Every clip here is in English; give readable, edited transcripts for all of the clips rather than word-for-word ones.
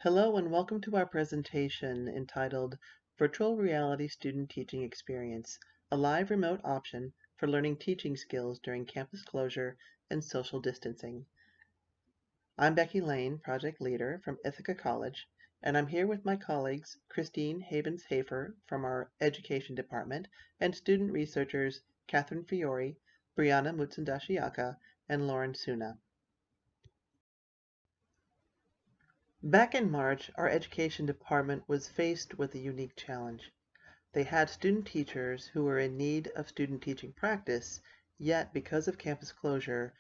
Hello and welcome to our presentation entitled Virtual Reality Student Teaching Experience, a live remote option for learning teaching skills during campus closure and social distancing. I'm Becky Lane, project leader from Ithaca College, and I'm here with my colleagues Christine Havens-Hafer from our education department and student researchers Catherine Fiore, Brianna Mutsindashyaka, and Lauren Suna. Back in March, our education department was faced with a unique challenge. They had student teachers who were in need of student teaching practice, yet because of campus closure,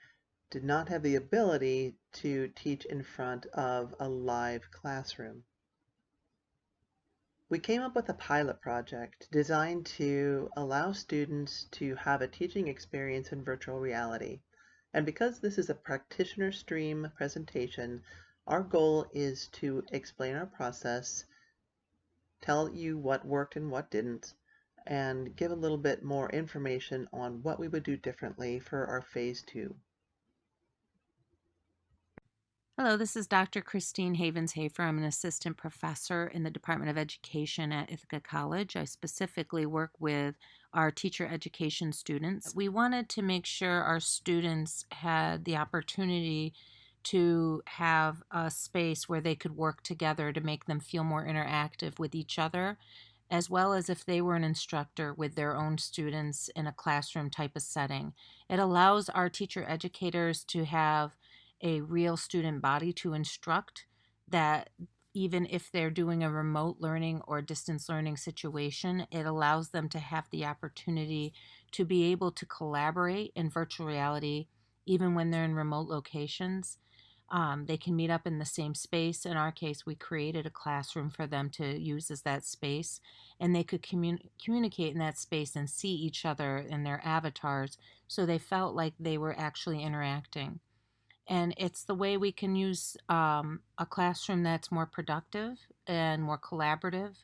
did not have the ability to teach in front of a live classroom. We came up with a pilot project designed to allow students to have a teaching experience in virtual reality. And because this is a practitioner stream presentation, our goal is to explain our process, tell you what worked and what didn't, and give a little bit more information on what we would do differently for our phase 2. Hello, this is Dr. Christine Havens-Hafer. I'm an assistant professor in the Department of Education at Ithaca College. I specifically work with our teacher education students. We wanted to make sure our students had the opportunity to have a space where they could work together to make them feel more interactive with each other, as well as if they were an instructor with their own students in a classroom type of setting. It allows our teacher educators to have a real student body to instruct, that even if they're doing a remote learning or distance learning situation, it allows them to have the opportunity to be able to collaborate in virtual reality even when they're in remote locations. They can meet up in the same space. In our case, we created a classroom for them to use as that space, and they could communicate in that space and see each other in their avatars, so they felt like they were actually interacting. And it's the way we can use a classroom that's more productive and more collaborative,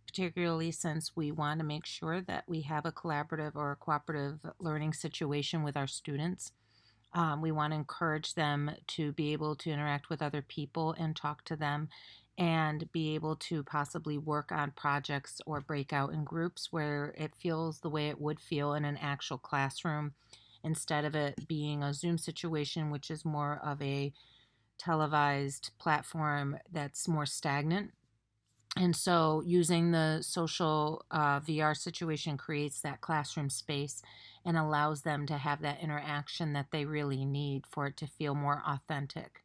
particularly since we want to make sure that we have a collaborative or a cooperative learning situation with our students. We want to encourage them to be able to interact with other people and talk to them, and be able to possibly work on projects or break out in groups where it feels the way it would feel in an actual classroom, instead of it being a Zoom situation, which is more of a televised platform that's more stagnant. And so using the social VR situation creates that classroom space and allows them to have that interaction that they really need for it to feel more authentic.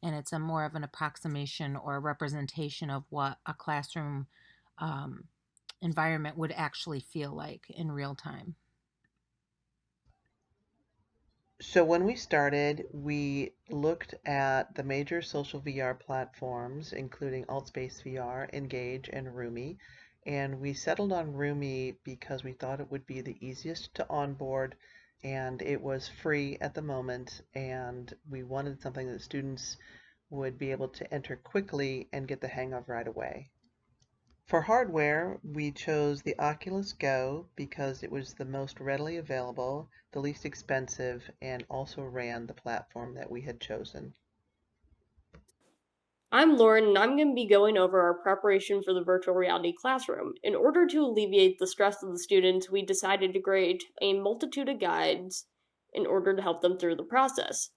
And it's a more of an approximation or a representation of what a classroom environment would actually feel like in real time. So when we started, we looked at the major social VR platforms, including AltSpaceVR, Engage, and Rumii, and we settled on Rumii because we thought it would be the easiest to onboard, and it was free at the moment, and we wanted something that students would be able to enter quickly and get the hang of right away. For hardware, we chose the Oculus Go because it was the most readily available, the least expensive, and also ran the platform that we had chosen. I'm Lauren, and I'm going to be going over our preparation for the virtual reality classroom. In order to alleviate the stress of the students, we decided to create a multitude of guides in order to help them through the process.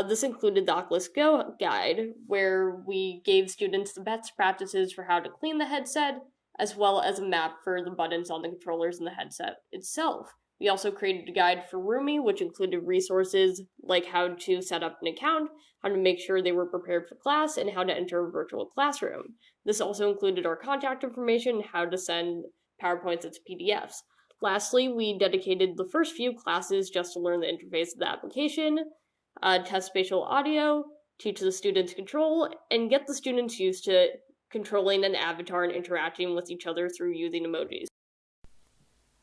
This included the Oculus Go guide, where we gave students the best practices for how to clean the headset, as well as a map for the buttons on the controllers in the headset itself. We also created a guide for Rumii, which included resources like how to set up an account, how to make sure they were prepared for class, and how to enter a virtual classroom. This also included our contact information, how to send PowerPoints as PDFs. Lastly, we dedicated the first few classes just to learn the interface of the application, test spatial audio, teach the students control, and get the students used to controlling an avatar and interacting with each other through using emojis.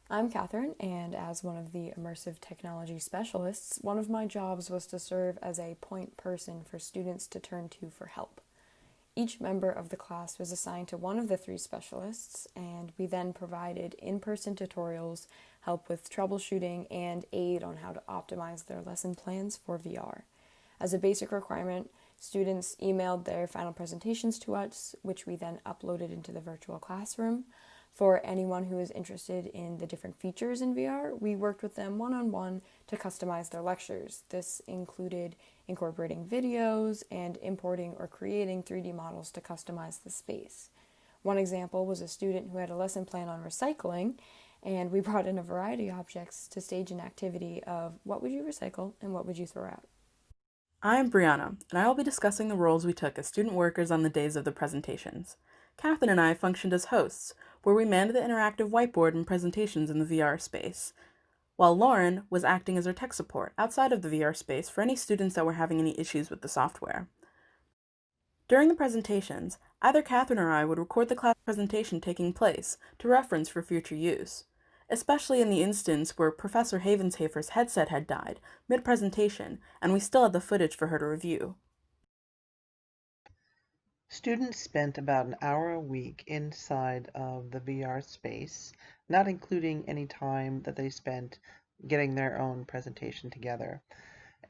I'm Catherine, and as one of the immersive technology specialists, one of my jobs was to serve as a point person for students to turn to for help. Each member of the class was assigned to one of the 3 specialists, and we then provided in-person tutorials, help with troubleshooting, and aid on how to optimize their lesson plans for VR. As a basic requirement, Students emailed their final presentations to us, which we then uploaded into the virtual classroom. For anyone who is interested in the different features in VR, we worked with them one-on-one to customize their lectures. This included incorporating videos and importing or creating 3D models to customize the space. One example was a student who had a lesson plan on recycling, and we brought in a variety of objects to stage an activity of what would you recycle and what would you throw out. I'm Brianna, and I will be discussing the roles we took as student workers on the days of the presentations. Catherine and I functioned as hosts, where we manned the interactive whiteboard and presentations in the VR space, while Lauren was acting as our tech support outside of the VR space for any students that were having any issues with the software. During the presentations, either Catherine or I would record the class presentation taking place to reference for future use, especially in the instance where Professor Havens-Hafer's headset had died mid-presentation and we still had the footage for her to review. Students spent about an hour a week inside of the VR space, not including any time that they spent getting their own presentation together.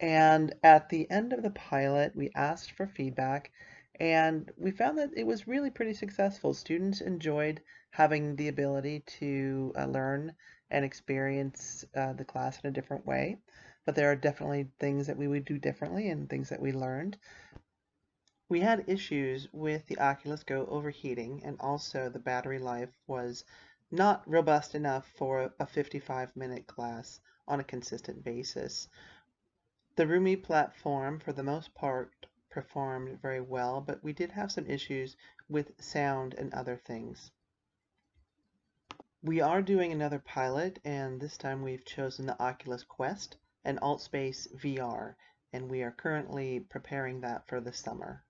And at the end of the pilot, we asked for feedback, and we found that it was really pretty successful. Students enjoyed having the ability to learn and experience the class in a different way, but there are definitely things that we would do differently and things that we learned. We had issues with the Oculus Go overheating, and also the battery life was not robust enough for a 55-minute class on a consistent basis. The Rumii platform, for the most part, performed very well, but we did have some issues with sound and other things. We are doing another pilot, and this time we've chosen the Oculus Quest and AltSpaceVR, and we are currently preparing that for the summer.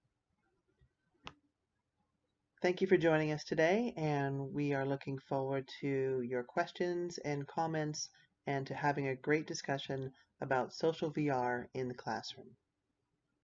Thank you for joining us today, and we are looking forward to your questions and comments and to having a great discussion about social VR in the classroom.